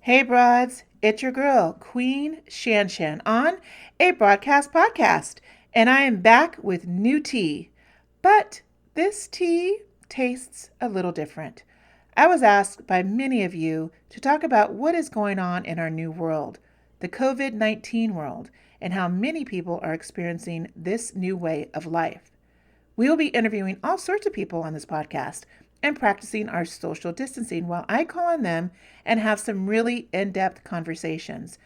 Hey, broads, it's your girl, QueenShanShan, on a broadcast podcast, and I am back with new tea. But this tea tastes a little different. I was asked by many of you to talk about what is going on in our new world, the COVID-19 world, and how many people are experiencing this new way of life. We will be interviewing all sorts of people on this podcast and practicing our social distancing while I call on them and have some really in depth conversations.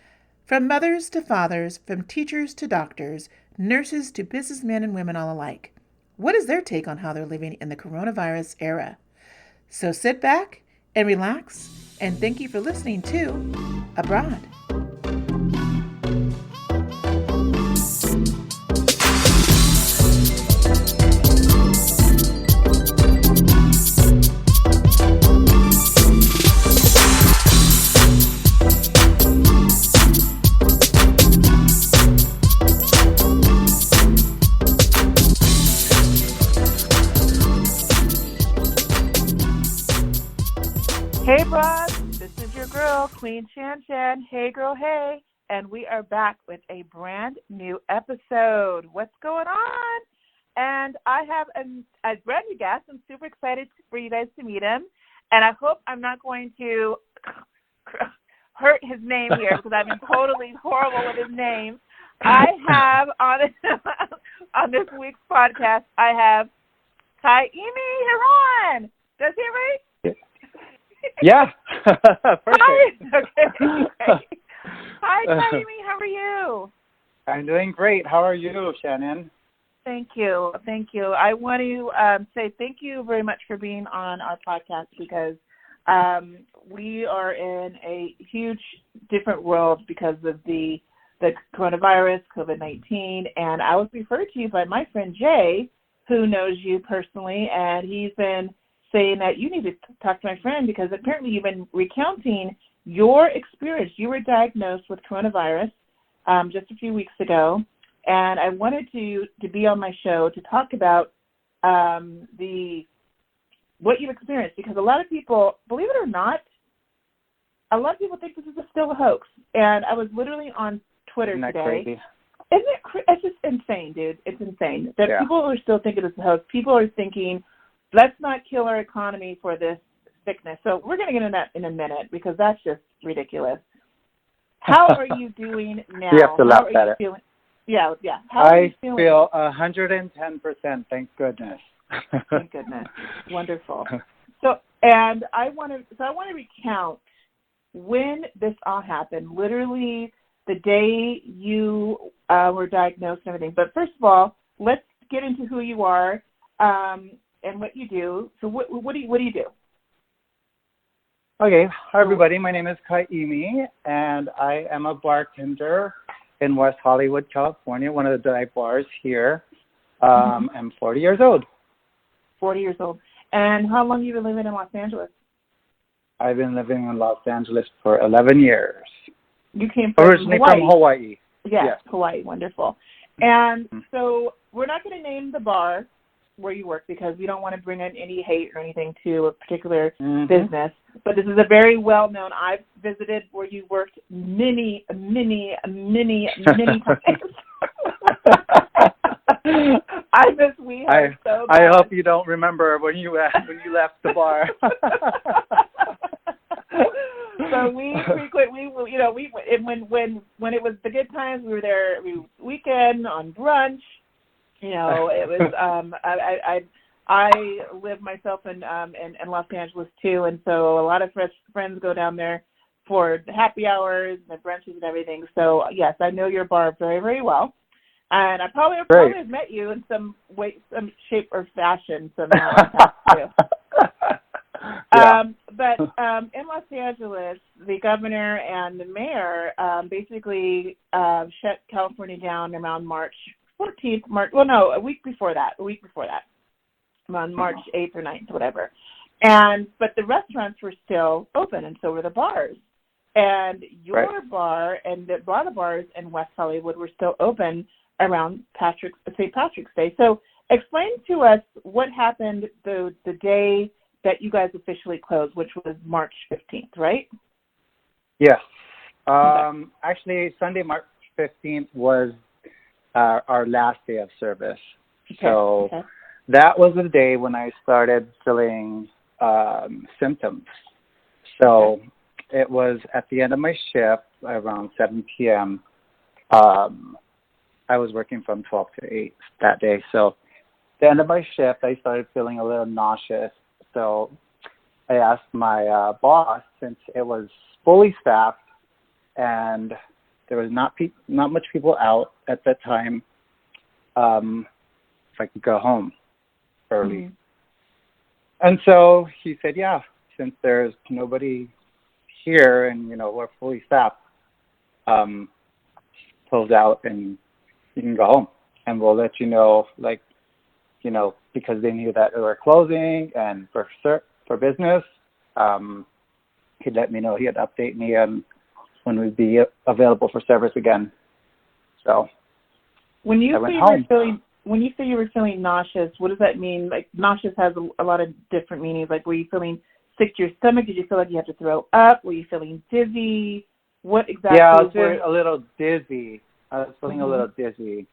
From mothers to fathers, from teachers to doctors, nurses to businessmen and women all alike. What is their take on how they're living in the coronavirus era? So sit back and relax, and thank you for listening to Abroad. Hey, bros, this is your girl, QueenShanShan. Hey, girl, hey. And we are back with a brand new episode. What's going on? And I have a brand new guest. I'm super excited for you guys to meet him. And I hope I'm not going to hurt his name here because I've been totally horrible with his name. I have on this week's podcast, I have Kaimi Heron. Did I say it right? Yeah, perfect. Hi. Okay. Hi, Kaimi. How are you? I'm doing great. How are you, Shannon? Thank you. I want to say thank you very much for being on our podcast because we are in a huge different world because of the coronavirus, COVID-19, and I was referred to you by my friend Jay, who knows you personally, and he's been saying that you need to talk to my friend because apparently you've been recounting your experience. You were diagnosed with coronavirus just a few weeks ago, and I wanted to be on my show to talk about what you've experienced because a lot of people, believe it or not, a lot of people think this is still a hoax. And I was literally on Twitter Isn't that today. crazy? Isn't it? It's just insane, dude. It's insane that people are still thinking it's a hoax. People are thinking, let's not kill our economy for this sickness. So we're going to get into that in a minute because that's just ridiculous. How are you doing now? You have to laugh at it. Yeah. How are you feeling? I feel 110%, thank goodness. Thank goodness. Wonderful. So I want to recount when this all happened, literally the day you were diagnosed and everything. But first of all, let's get into who you are. And what you do. So what do you do? Okay. Hi, everybody. My name is Kaimi, and I am a bartender in West Hollywood, California, one of the dive bars here. I'm 40 years old. 40 years old. And how long have you been living in Los Angeles? I've been living in Los Angeles for 11 years. You came from originally from Hawaii. Yes, Hawaii. Wonderful. And so we're not going to name the bar where you work because we don't want to bring in any hate or anything to a particular business. But this is a very well-known. I've visited where you worked many times. I miss WeHo so bad. I hope you don't remember when you left the bar. So we frequent. When it was the good times, we were there every weekend on brunch. You know, it was. I live myself in Los Angeles too, and so a lot of friends go down there for the happy hours and the brunches and everything. So yes, I know your bar very, very well, and I probably have met you in some way, some shape or fashion somehow. But in Los Angeles, the governor and the mayor basically shut California down around March 14th, a week before that, around March 8th or 9th, whatever. But the restaurants were still open, and so were the bars. And your bar and a lot of bars in West Hollywood were still open around St. Patrick's Day. So explain to us what happened the day that you guys officially closed, which was March 15th, right? Yes. Okay. Actually, Sunday, March 15th was our last day of service. Okay. So Okay. that was the day when I started feeling symptoms. So it was at the end of my shift around 7 p.m. I was working from 12 to 8 that day. So the end of my shift, I started feeling a little nauseous. So I asked my boss, since it was fully staffed and there was not much people out at that time, if I could go home early. Mm-hmm. And so he said, yeah, since there's nobody here and, we're fully staffed, close out and you can go home. And we'll let you know, because they knew that we were closing and for business, he'd let me know. He'd update me on when we'd be available for service again. So When you I went say home. you were feeling nauseous, what does that mean? Like, nauseous has a lot of different meanings. Like, were you feeling sick to your stomach? Did you feel like you had to throw up? Were you feeling dizzy? What exactly? Yeah, I was feeling a little dizzy. I was feeling a little dizzy.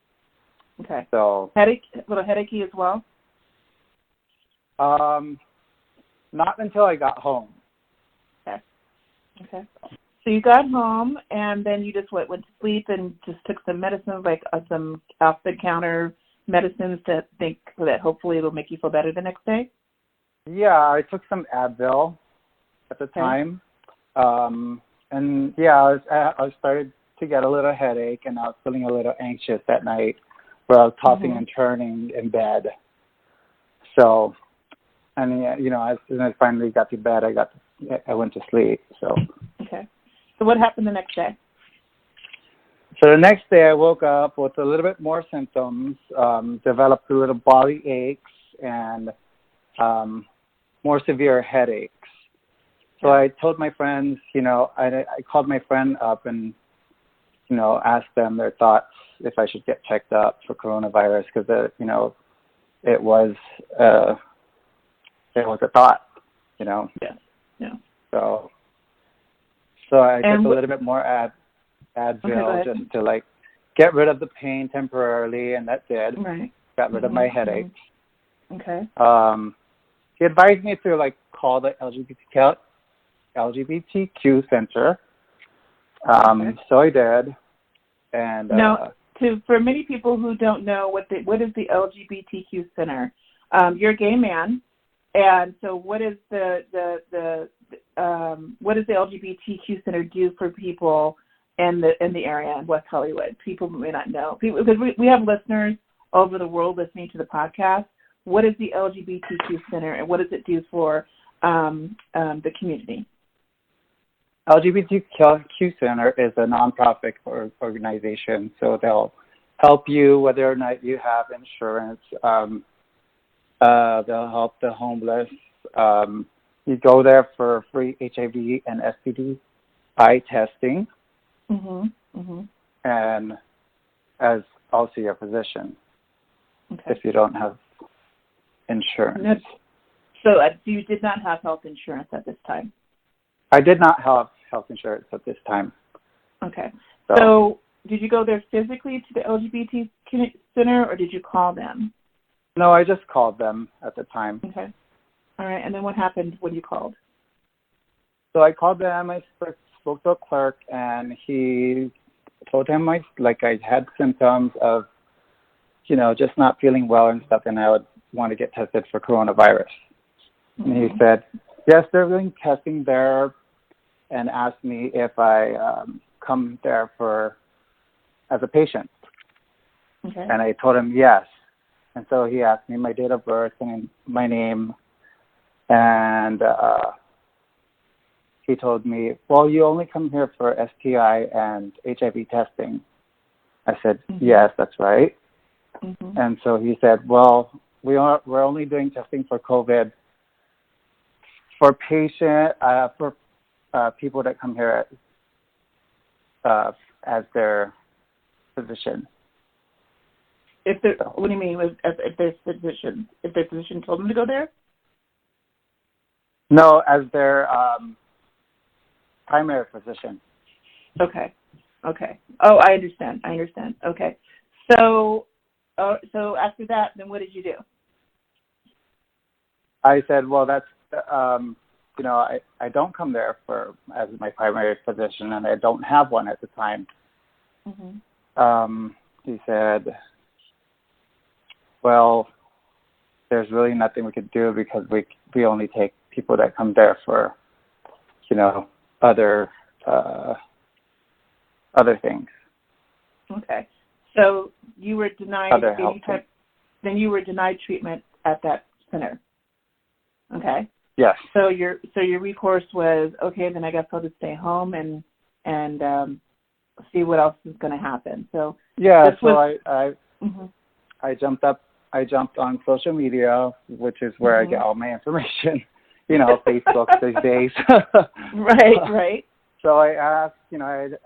Okay. So Headache, a little headachy as well? not until I got home. Okay. Okay. So you got home, and then you just went to sleep and just took some medicines, like some off-the-counter medicines to think that hopefully it'll make you feel better the next day? Yeah, I took some Advil at the time. And yeah, I started to get a little headache, and I was feeling a little anxious at night, where I was tossing and turning in bed. So, and as soon as I finally got to bed, I went to sleep. So. Okay. So what happened the next day? So the next day, I woke up with a little bit more symptoms, developed a little body aches, and more severe headaches. So I told my friends, I called my friend up and, asked them their thoughts if I should get checked up for coronavirus, because, it was a thought, Yeah. Yeah. So I took a little bit more Advil just to get rid of the pain temporarily, and that did. Right. Got rid of my headaches. Okay. He advised me to call the LGBTQ center. So I did. And now, for many people who don't know what is the LGBTQ center, you're a gay man, and so what is what does the LGBTQ center do for people in the area in West Hollywood? People may not know, because we have listeners all over the world listening to the podcast. What is the LGBTQ center, and what does it do for the community? LGBTQ Center is a nonprofit organization, so they'll help you whether or not you have insurance. They'll help the homeless. You go there for free HIV and STD testing, and as also your physician, if you don't have insurance. So you did not have health insurance at this time? I did not have health insurance at this time. Okay. So did you go there physically to the LGBT center, or did you call them? No, I just called them at the time. Okay. All right. And then what happened when you called? So I called them. I spoke to a clerk, and he told him I had symptoms of, just not feeling well and stuff, and I would want to get tested for coronavirus. And he said, yes, they're doing testing there, and asked me if I come there as a patient. Okay. And I told him yes. And so he asked me my date of birth and my name, and he told me, well, you only come here for STI and HIV testing. I said, yes, that's right. And so he said, well, we're only doing testing for COVID for people that come here as their physician. What do you mean? If their physician? If their physician told them to go there? No, as their primary physician. Okay. Oh, I understand. Okay. So after that, then what did you do? I said, well, that's, I don't come there as my primary physician, and I don't have one at the time. Mm-hmm. He said, well, there's really nothing we could do because we only take people that come there for, other things. Okay. So you were denied Other health things. Then you were denied treatment at that center. Okay. Yes. So your recourse was, okay, then I guess I'll just stay home and see what else is going to happen. So yeah, this so was, I jumped on social media, which is where I get all my information. Facebook these days. Right. So I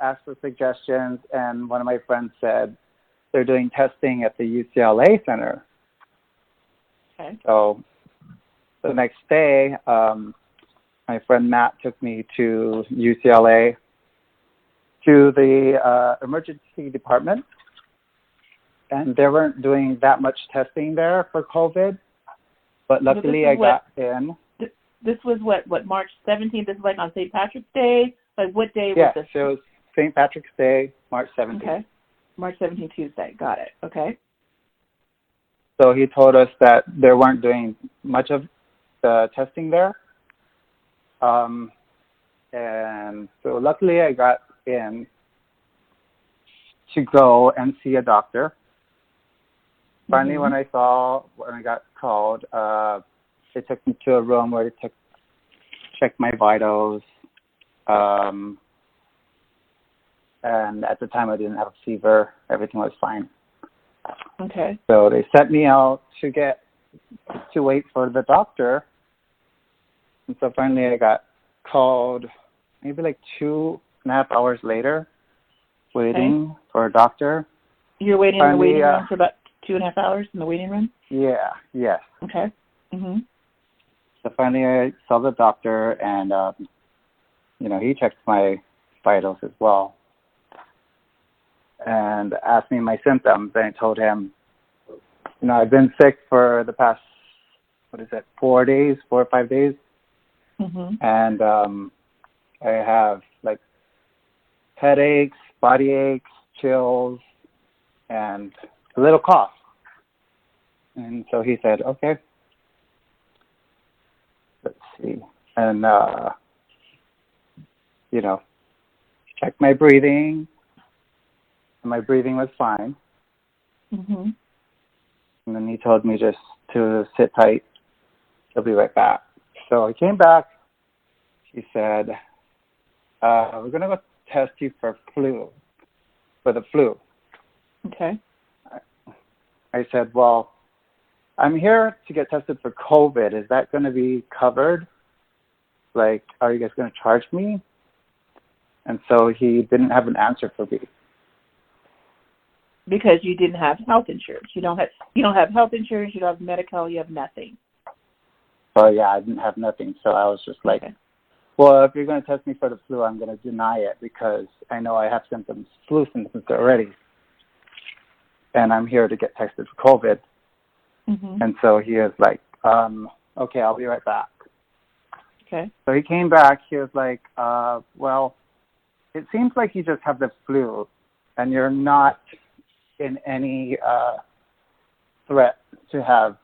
asked for suggestions, and one of my friends said they're doing testing at the UCLA Center. Okay. So the next day, my friend Matt took me to UCLA to the emergency department, and they weren't doing that much testing there for COVID, but luckily I got in. This was what, March 17th? This is like on St. Patrick's Day? Like what day was this? Yes, it was St. Patrick's Day, March 17th. Okay. March 17th, Tuesday. Got it. Okay. So he told us that they weren't doing much of the testing there. And so luckily I got in to go and see a doctor. Finally, when I got called, they took me to a room where they checked my vitals. And at the time I didn't have a fever. Everything was fine. Okay. So they sent me out to wait for the doctor. And so finally I got called maybe like 2.5 hours later, waiting for a doctor. You're waiting in the waiting room for about 2.5 hours in the waiting room? Yeah, yes. Okay. Mm-hmm. So finally I saw the doctor, and, he checked my vitals as well and asked me my symptoms. And I told him, I've been sick for the past, 4 or 5 days. Mm-hmm. And I have like headaches, body aches, chills, and a little cough. And so he said, okay, let's see. And, checked my breathing, and my breathing was fine. Mm-hmm. And then he told me just to sit tight. He'll be right back. So I came back. He said, we're going to go test you for the flu. Okay. I said, well, I'm here to get tested for COVID. Is that going to be covered? Like, are you guys going to charge me? And so he didn't have an answer for me. Because you didn't have health insurance. You don't have health insurance, you don't have medical, you have nothing. So yeah, I didn't have nothing. So I was just like, well, if you're going to test me for the flu, I'm going to deny it because I know I have flu symptoms already. And I'm here to get tested for COVID. Mm-hmm. And so he was like, okay, I'll be right back. Okay. So he came back. He was like, well, it seems like you just have the flu and you're not in any threat to have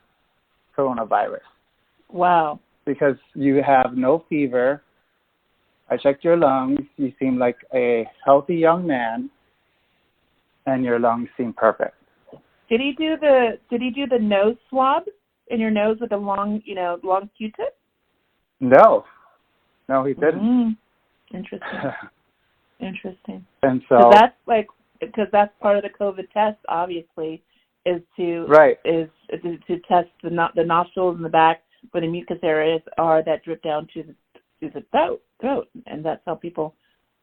coronavirus. Wow. Because you have no fever. I checked your lungs. You seem like a healthy young man, and your lungs seem perfect. Did he do the nose swab in your nose with a long Q-tip? No, he didn't. Mm-hmm. Interesting. And so because that's part of the COVID test, obviously, is to test the nostrils and the back where the mucus areas are that drip down to the throat, and that's how people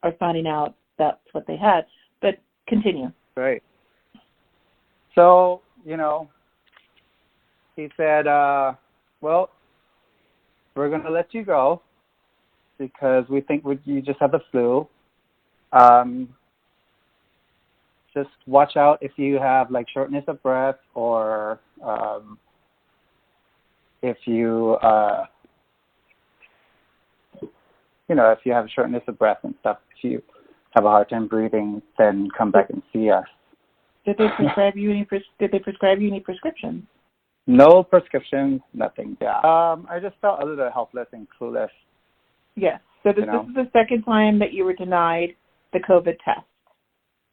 are finding out that's what they had. But continue. Right. So, he said, well, we're going to let you go. because we think you just have the flu. Just watch out if you have like shortness of breath, or if you if you have shortness of breath and stuff, if you have a hard time breathing, then come back and see us. Did they prescribe you any prescriptions? No prescriptions, nothing. Yeah. I just felt a little helpless and clueless. Yes. So this is the second time that you were denied the COVID test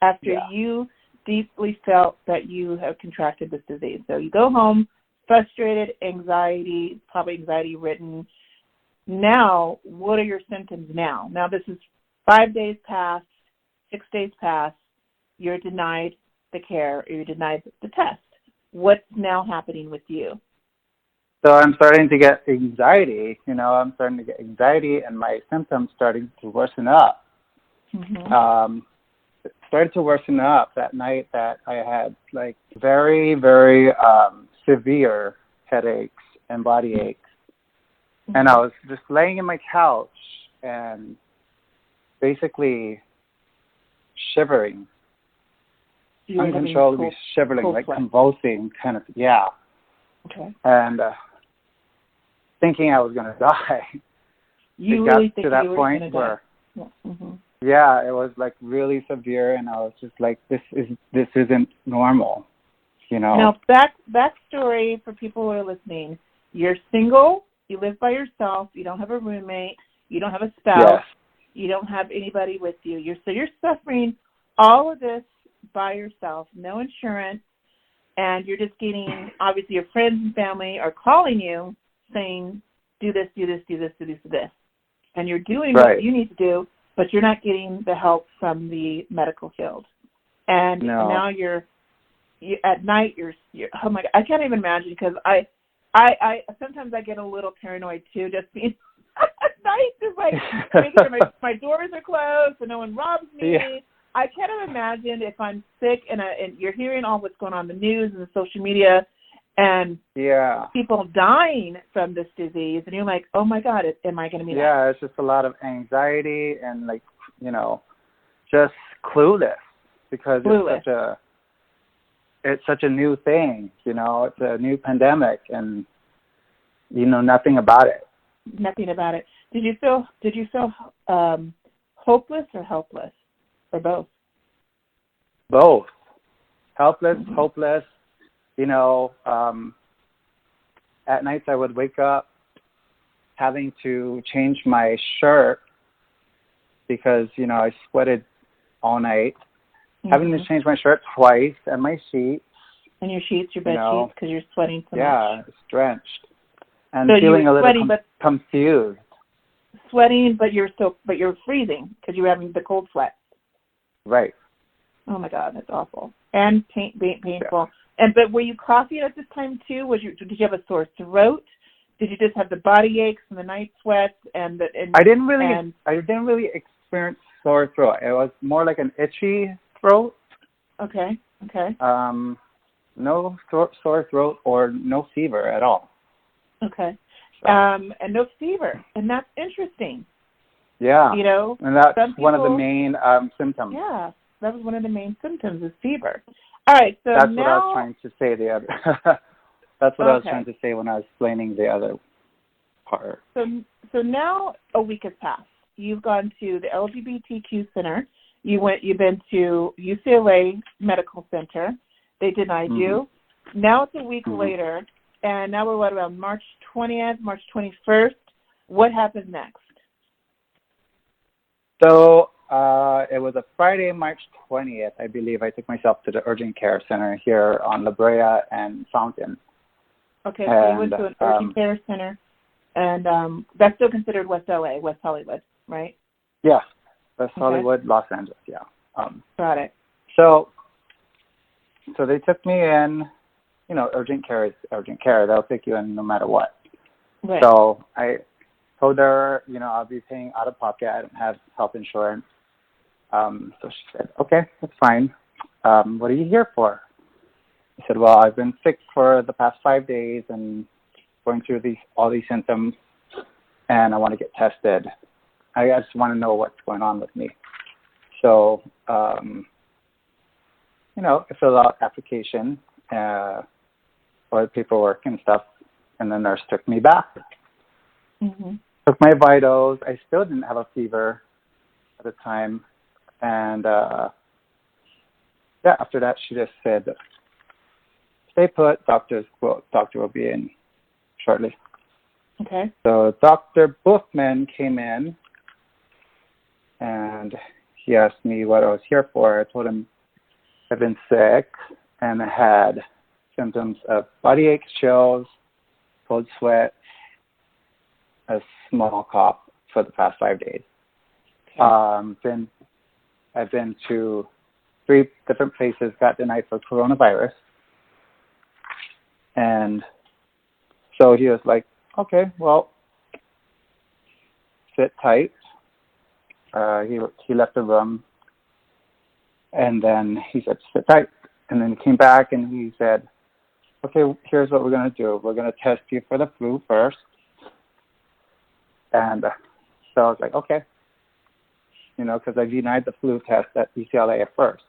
after you deeply felt that you have contracted this disease. So you go home frustrated, probably anxiety-ridden. Now, what are your symptoms now? Now this is 5 days past, 6 days past, you're denied the care, or you're denied the test. What's now happening with you? So I'm starting to get anxiety. I'm starting to get anxiety, and my symptoms starting to worsen up. Mm-hmm. It started to worsen up that night that I had like very, very severe headaches and body aches. Mm-hmm. And I was just laying in my couch and basically shivering, uncontrollably shivering, like convulsing, kind of, yeah. Okay. And thinking I was going to die. You it really got think to that you were point going to where, die? Mm-hmm. yeah, it was like really severe, and I was just like, this isn't normal, Now, backstory for people who are listening: you're single, you live by yourself, you don't have a roommate, you don't have a spouse, yes. You don't have anybody with you. You're suffering all of this by yourself, no insurance, and you're just getting, obviously your friends and family are calling you saying, do this, do this, do this, do this, do this. And you're doing what you need to do, but you're not getting the help from the medical field. And now you're at night, you're oh my God, I can't even imagine, because I sometimes I get a little paranoid too, just being at night, just like making sure my doors are closed so no one robs me. Yeah. I can't even imagine if I'm sick and you're hearing all what's going on in the news and the social media and people dying from this disease, and you're like, oh my God, am I going to be that? Yeah, it's just a lot of anxiety and just clueless, because it's such a new thing, it's a new pandemic, and nothing about it. Nothing about it. Did you feel hopeless or helpless, or both? Both. Helpless, hopeless. At nights I would wake up having to change my shirt because, I sweated all night. Having to change my shirt twice, and my sheets. And your sheets, your bed sheets, because you're sweating so much. Yeah, it's drenched. And so feeling a little confused. Sweating, but you're freezing because you're having the cold sweat. Right. Oh my God, that's awful. And painful. Yeah. But were you coughing at this time too? Did you have a sore throat? Did you just have the body aches and the night sweats I didn't really experience sore throat. It was more like an itchy throat. Okay. No sore throat or no fever at all. Okay. And no fever, and that's interesting. Yeah. And that's one of the main symptoms. Yeah, that was one of the main symptoms is fever. All right, so that's what I was trying to say. That's what I was trying to say when I was explaining the other part. So now a week has passed. You've gone to the LGBTQ Center. You've been to UCLA Medical Center. They denied you. Now it's a week later, and now we're around March 20th, March 21st. What happens next? So it was a Friday, March 20th, I believe. I took myself to the urgent care center here on La Brea and Fountain. Okay, so you went to an urgent care center, and that's still considered West LA, West Hollywood, right? Yeah, West Hollywood, Los Angeles, yeah. Got it. So they took me in. Urgent care is urgent care. They'll take you in no matter what. Right. So I told her, I'll be paying out of pocket. I don't have health insurance. So she said, okay, that's fine. What are you here for? I said, well, I've been sick for the past 5 days and going through all these symptoms, and I want to get tested. I just want to know what's going on with me. So, I filled out application for the paperwork and stuff, and the nurse took me back. Mm-hmm. Took my vitals. I still didn't have a fever at the time, and after that, she just said, "Stay put. Doctor will be in shortly." Okay. So Dr. Bookman came in, and he asked me what I was here for. I told him I've been sick and I had symptoms of body aches, chills, cold sweat, a small cough for the past 5 days. Okay. I've been to 3 different places, got denied for coronavirus. And so he was like, okay, well, sit tight. He left the room, and then he said, sit tight. And then he came back and he said, okay, here's what we're going to do. We're going to test you for the flu first. And so I was like, okay, because I denied the flu test at UCLA at first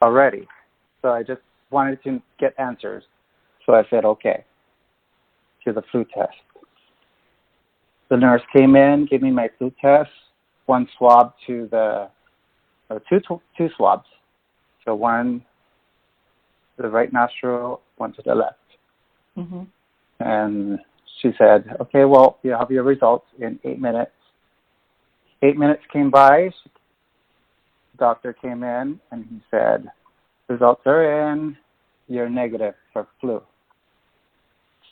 already. So I just wanted to get answers. So I said, okay, to the flu test. The nurse came in, gave me my flu test, 1 swab two swabs. So 1 to the right nostril, 1 to the left. Mm-hmm. And she said, okay, well, you have your results in 8 minutes. 8 minutes came by. The doctor came in and he said, results are in. You're negative for flu.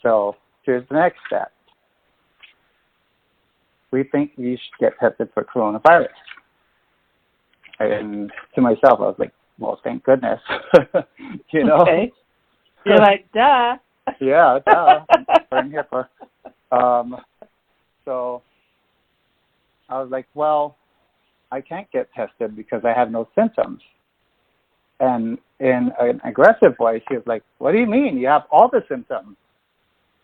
So here's the next step. We think you should get tested for coronavirus. And to myself, I was like, well, thank goodness. Okay. You're like, duh. Yeah, duh. That's what I'm here for. So I was like, well, I can't get tested because I have no symptoms. And in an aggressive voice, he was like, what do you mean? You have all the symptoms.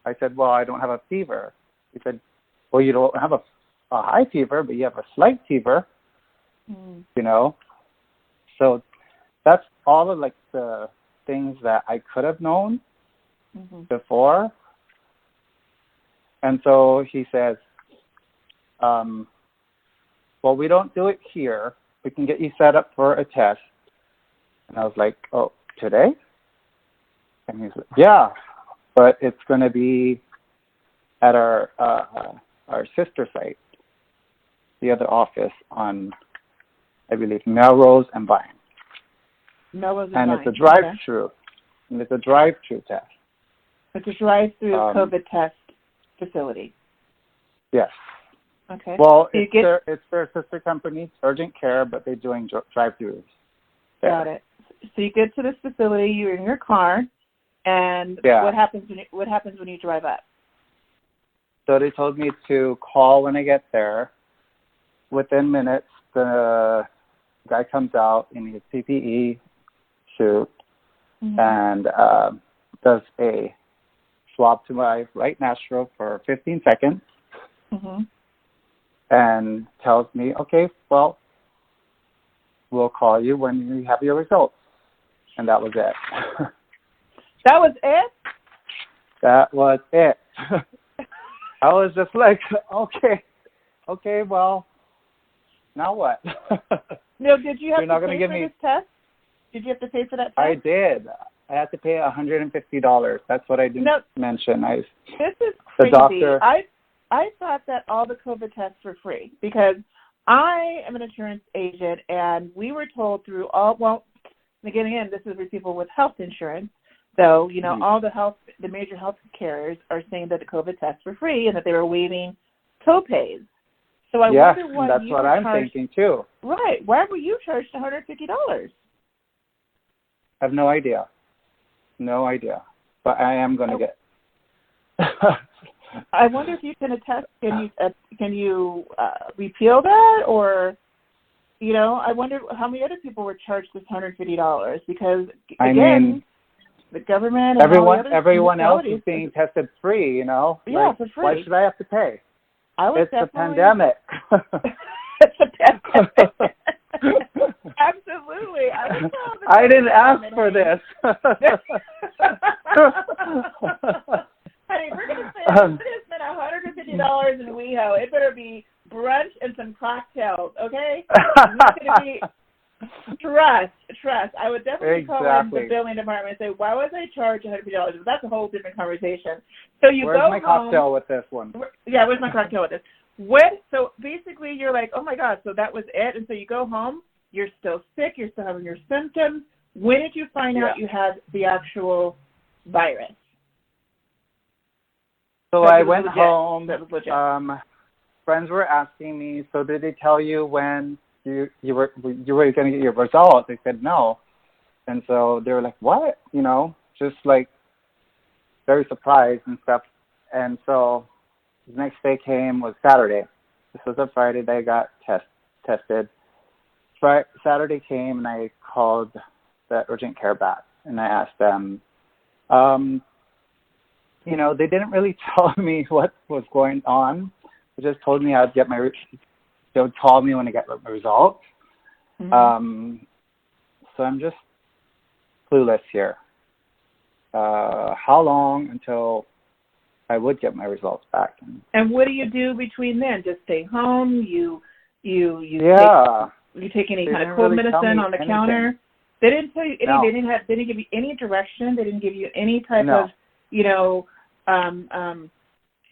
I said, well, I don't have a fever. He said, well, you don't have a high fever, but you have a slight fever, So that's all of like the things that I could have known before. And so he says, well, we don't do it here. We can get you set up for a test. And I was like, oh, today? And he's like, yeah, but it's going to be at our sister site, the other office on, I believe, Melrose and Vine. Melrose and Vine. Vine. It's a drive-through. Okay. And it's a drive-through test. It's a drive-through COVID test facility. Yes. Okay. Well, it's their sister company, Urgent Care, but they're doing drive-throughs. Got it. So you get to this facility, you're in your car, and what happens when you drive up? So they told me to call when I get there. Within minutes, the guy comes out in his PPE suit and does a swab to my right nostril for 15 seconds and tells me, okay, well, we'll call you when you have your results. And that was it. That was it? That was it. I was just like, okay, well, now what? No, did you have You're not to gonna pay give for me... this test? Did you have to pay for that test? I did. I had to pay $150. That's what I didn't mention. This is crazy. The doctor... I thought that all the COVID tests were free because I am an insurance agent, and we were told through again, this is for people with health insurance. So, all the major health carriers are saying that the COVID tests were free and that they were waiving co-pays. So I wonder why that's you what were I'm charged, thinking too. Right. Why were you charged $150? I have no idea. No idea. But I am going to get... I wonder if you can attest, can you repeal that? Or, I wonder how many other people were charged this $150 because, again, the government and everyone else is being tested free, Yeah, for free. Why should I have to pay? I was it's a definitely... pandemic. It's a pandemic. Absolutely. I didn't ask for this. Honey, we're going to spend $150 in WeHo. It better be brunch and some cocktails, okay? It's going to be trust. I would definitely call in the billing department and say, why was I charged $150? But that's a whole different conversation. So you where's go my home, cocktail with this one? Yeah, where's my cocktail with this? So basically you're like, oh my God, so that was it? And so you go home, you're still sick, you're still having your symptoms. When did you find out you had the actual virus? So I went home. That was legit. Friends were asking me, so did they tell you when you were going to get your results? I said no. And so they were like, what? Just like very surprised and stuff. And so the next day came was Saturday. This was a Friday that I got tested. Saturday came and I called the urgent care back and I asked them, they didn't really tell me what was going on. They just told me they would call me when I get my results. Mm-hmm. So I'm just clueless here. How long until I would get my results back? And what do you do between then? Just stay home? You take any kind of cold medicine on the counter? They didn't tell you any. No. They didn't give you any direction. They didn't give you any type of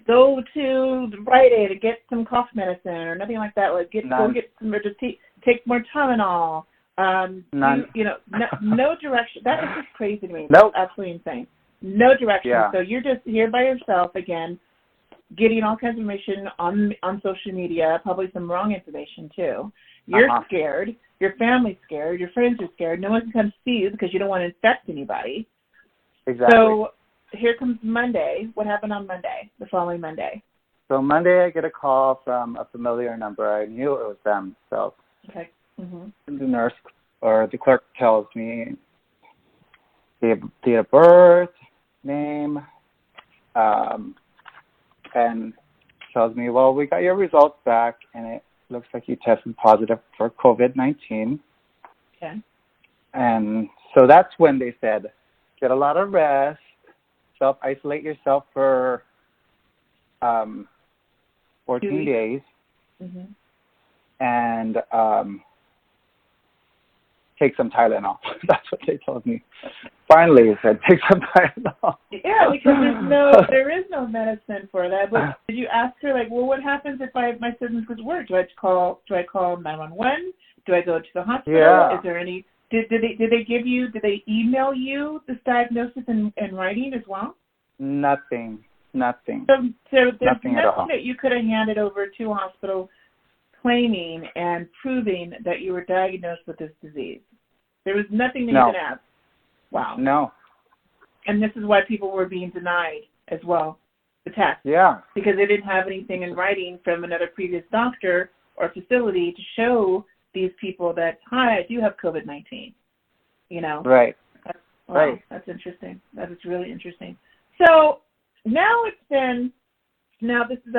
go to the Rite Aid to get some cough medicine or nothing like that. Like go get some, or just take more Tylenol. None. No direction. That is just crazy to me. Nope. That's absolutely insane. No direction. Yeah. So you're just here by yourself again, getting all kinds of information on social media, probably some wrong information too. You're scared. Your family's scared. Your friends are scared. No one can come see you because you don't want to infect anybody. Exactly. So here comes Monday. What happened on Monday, the following Monday? So Monday I get a call from a familiar number. I knew it was them. So the nurse or the clerk tells me date of birth, name, and tells me, well, we got your results back, and it looks like you tested positive for COVID-19. Okay. And so that's when they said, get a lot of rest, self-isolate yourself for 14 days, and take some Tylenol. That's what they told me. Finally, they said, take some Tylenol. Yeah, because there is no medicine for that. But did you ask her, like, well, what happens if my symptoms get worse? Do I call 911? Do I go to the hospital? Yeah. Is there any? Did they email you this diagnosis in writing as well? Nothing. So there's nothing at all that you could have handed over to a hospital claiming and proving that you were diagnosed with this disease. There was nothing that you could ask. Wow. No. And this is why people were being denied as well, the test. Yeah. Because they didn't have anything in writing from another previous doctor or facility to show these people that, hi, I do have COVID-19. Right. Right. That's interesting. That is really interesting. So now this is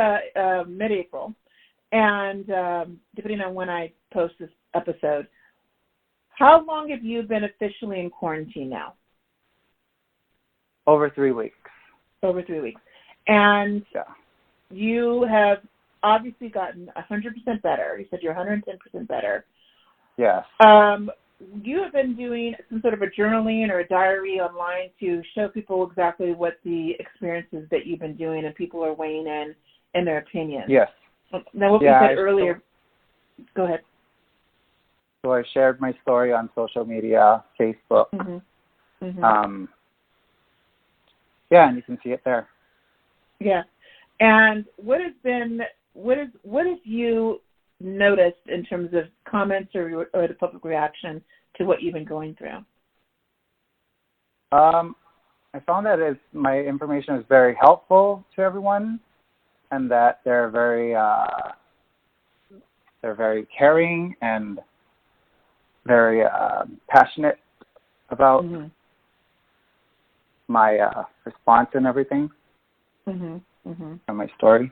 mid-April, and depending on when I post this episode, how long have you been officially in quarantine now? Over 3 weeks. Over 3 weeks. And you have obviously gotten 100% better. You said you're 110% better. Yes. You have been doing some sort of a journaling or a diary online to show people exactly what the experiences that you've been doing, and people are weighing in their opinions. Yes. Now, what we said earlier, go ahead. So I shared my story on social media, Facebook. And you can see it there. Yeah. And what have you noticed in terms of comments or the public reaction to what you've been going through? I found that my information is very helpful to everyone, and that they're very caring and very passionate about my response and everything and my story.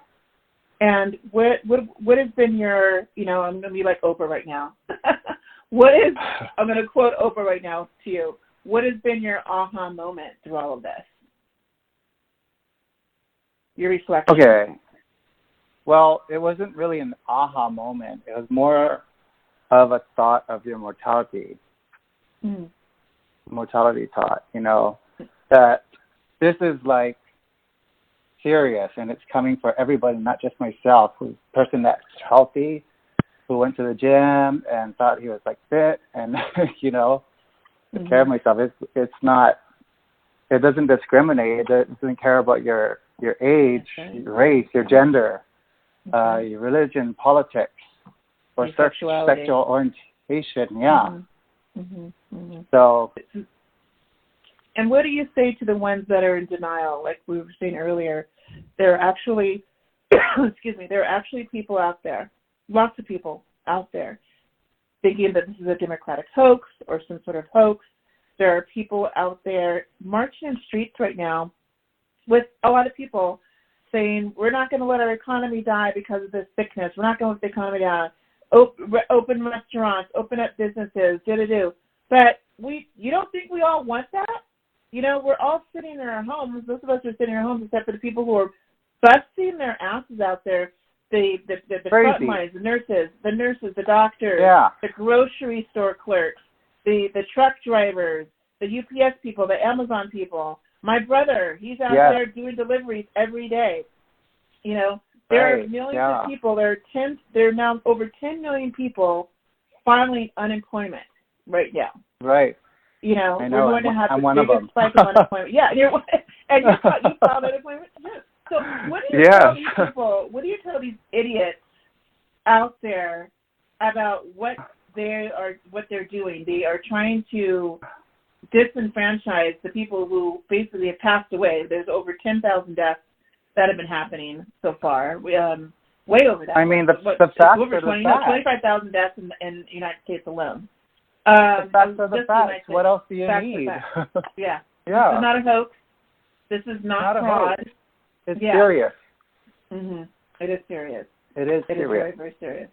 And what has been your, I'm going to be like Oprah right now. I'm going to quote Oprah right now to you. What has been your aha moment through all of this? Your reflection. Okay. Well, it wasn't really an aha moment. It was more of a thought of your mortality. Mortality thought, that this is like serious and it's coming for everybody, not just myself, who's a person that's healthy, who went to the gym and thought he was like fit and, took care of myself. It's not, it doesn't discriminate. It doesn't care about your age, your race, your gender, your religion, politics, or sexual orientation. Yeah. So. And what do you say to the ones that are in denial? Like we were saying earlier, there are actually, there are actually people out there, lots of people out there, thinking that this is a Democratic hoax or some sort of hoax. There are people out there marching in streets right now with a lot of people saying, we're not going to let our economy die because of this sickness. We're not going to let the economy die. Open restaurants, open up businesses, But you don't think we all want that? We're all sitting in our homes. Most of us are sitting in our homes, except for the people who are busting their asses out there. The front lines, the nurses, the doctors, the grocery store clerks, the truck drivers, the UPS people, the Amazon people. My brother, he's out there doing deliveries every day. There are millions of people. There are now over 10 million people filing unemployment right now. Right. I know. We're going to have the biggest spike of unemployment. Yeah, you filed unemployment too. So what do you tell these people? What do you tell these idiots out there about what they're doing? They are trying to disenfranchise the people who basically have passed away. There's over 10,000 deaths that have been happening so far. Way over that. I mean, the facts over are the facts. 25,000 deaths in the United States alone. The facts are the facts. What else do you need? Yeah. Yeah. This is not a hoax. This is not fraud. It's serious. Mm-hmm. It is serious. It is very, very serious.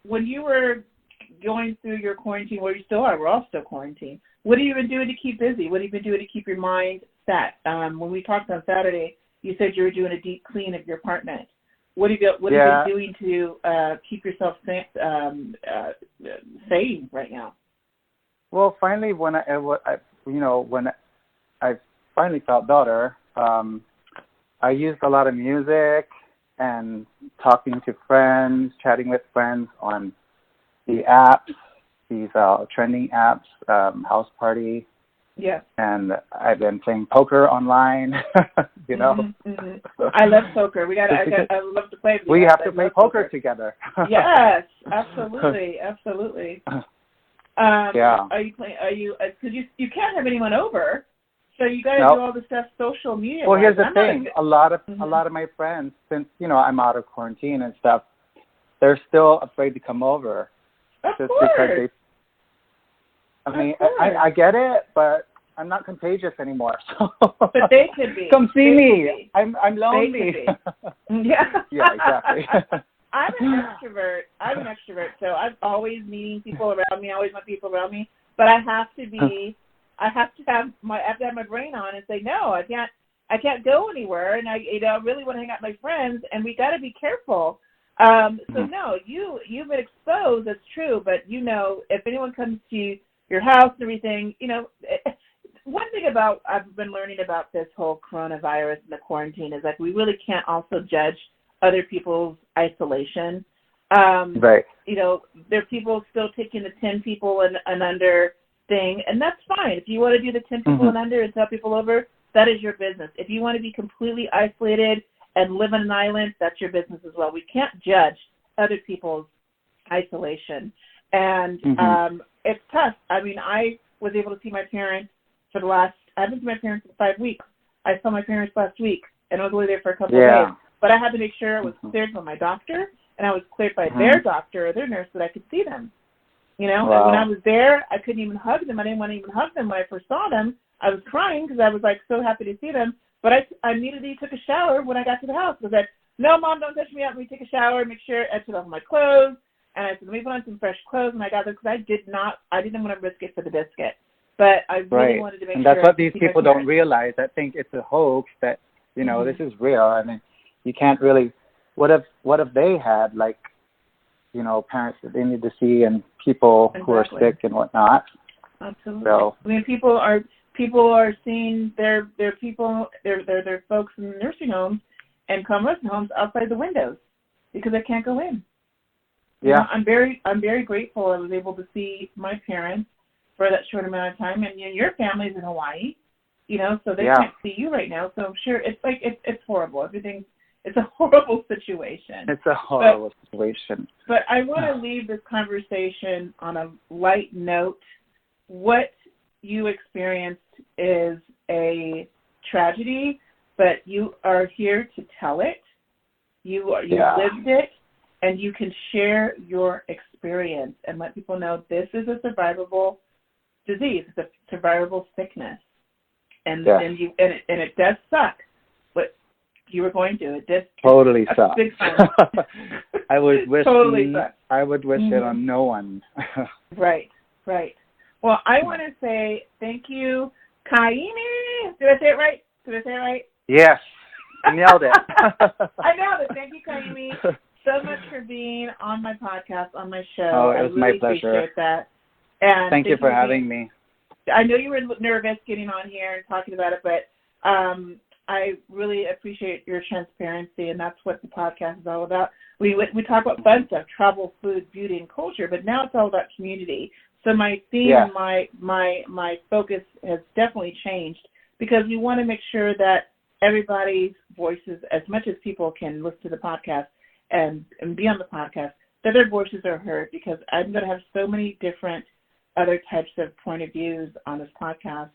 When you were going through your quarantine, well, you still are. We're all still quarantined. What have you been doing to keep busy? What have you been doing to keep your mind set? When we talked on Saturday, you said you were doing a deep clean of your apartment. What have you been doing to keep yourself sane right now? Well, finally, when I finally felt better, I used a lot of music and talking to friends, chatting with friends on the apps, these trending apps, House Party. Yeah. And I've been playing poker online, I love poker. I love to play with you. We have to play poker together. Yes, absolutely. Are you playing? Because you can't have anyone over, so you got to do all the stuff social media. Well, here's the thing: a lot of my friends, since I'm out of quarantine and stuff, they're still afraid to come over. Of just course. Because they. I mean, I get it, but I'm not contagious anymore. So. But they could be. Come see me. I'm lonely. They could be. Yeah. Yeah, exactly. I'm an extrovert, so I'm always meeting people around me. I always want people around me, but I have to have my brain on and say no. I can't go anywhere, and I really want to hang out with my friends, and we got to be careful. So no, you've been exposed. That's true, but if anyone comes to your house and everything, one thing I've been learning about this whole coronavirus and the quarantine is that we really can't also judge other people's isolation. Right. There are people still taking the 10 people and under thing, and that's fine. If you want to do the 10 people and under and tell people over, that is your business. If you want to be completely isolated and live on an island, that's your business as well. We can't judge other people's isolation. And it's tough. I mean, I was able to see my parents I haven't seen my parents in 5 weeks. I saw my parents last week, and I was only there for a couple of days. But I had to make sure I was cleared by my doctor, and I was cleared by their doctor or their nurse that I could see them. And when I was there, I couldn't even hug them. I didn't want to even hug them when I first saw them. I was crying because I was so happy to see them. But I immediately took a shower when I got to the house because no, Mom, don't touch me up. Let me take a shower, make sure I took off my clothes. And I said, let me put on some fresh clothes. And I got them because I didn't want to risk it for the biscuit. But I really wanted to make and sure. And that's what these people don't realize. I think it's a hoax that, this is real. I mean, you can't really, what if they had, like, parents that they need to see and people who are sick and whatnot. Absolutely. So, I mean, people are seeing their folks in nursing homes and convalescent homes outside the windows because they can't go in. Yeah. I'm very grateful I was able to see my parents for that short amount of time, and your family's in Hawaii, so they can't see you right now. So I'm sure it's horrible. It's a horrible situation. It's a horrible situation. But I want to leave this conversation on a light note. What you experienced is a tragedy, but you are here to tell it. You lived it, and you can share your experience and let people know this is a survivable disease. It's a survivable sickness, and it does suck. But you were going to. It did totally suck. Big time. I would wish totally suck. I would wish it on no one. Right. Well, I want to say thank you, Kaimi. Did I say it right? Yes. You nailed it. I nailed it. Thank you, Kaimi, so much for being on my podcast, on my show. Oh, it was I really my pleasure. Appreciate that. And thank you for having me. I know you were nervous getting on here and talking about it, but I really appreciate your transparency, and that's what the podcast is all about. We talk about fun stuff, travel, food, beauty, and culture, but now it's all about community. So my theme and my focus has definitely changed because we want to make sure that everybody's voices, as much as people can listen to the podcast and be on the podcast, that their voices are heard, because I'm going to have so many different other types of point of views on this podcast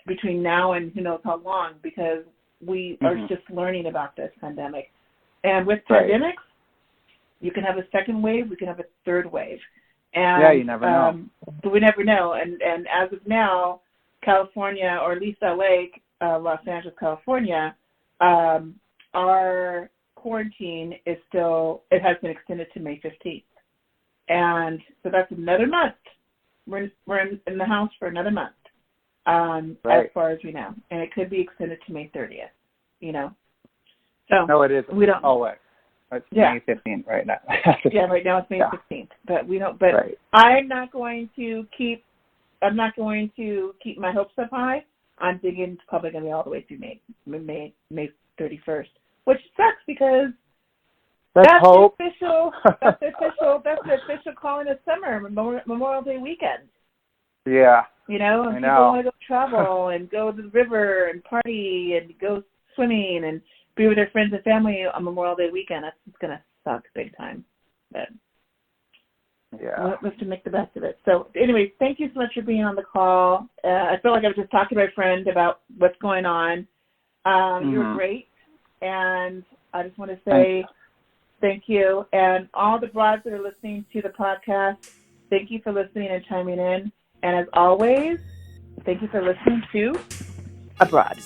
between now and who knows how long, because we are just learning about this pandemic. And with pandemics, you can have a second wave, we can have a third wave. And, you never know. But we never know. And as of now, California, or at least LA, Los Angeles, California, our quarantine is it has been extended to May 15th. And so that's another month. We're in the house for another month, as far as we know. And it could be extended to May 30th, So no, it is. We don't. Oh, wait. It's May 15th right now. Right now it's May 15th. But we don't. But I'm not going to keep my hopes up high. I'm thinking it's probably going to be all the way through May 31st, which sucks because that's the official calling of summer, Memorial Day weekend. Yeah. And people want to go travel and go to the river and party and go swimming and be with their friends and family on Memorial Day weekend. That's just going to suck big time. But we'll have to make the best of it. So anyway, thank you so much for being on the call. I feel like I was just talking to my friend about what's going on. You're great. And I just want to say thank you. And all the broads that are listening to the podcast, thank you for listening and chiming in. And as always, thank you for listening to Abroad.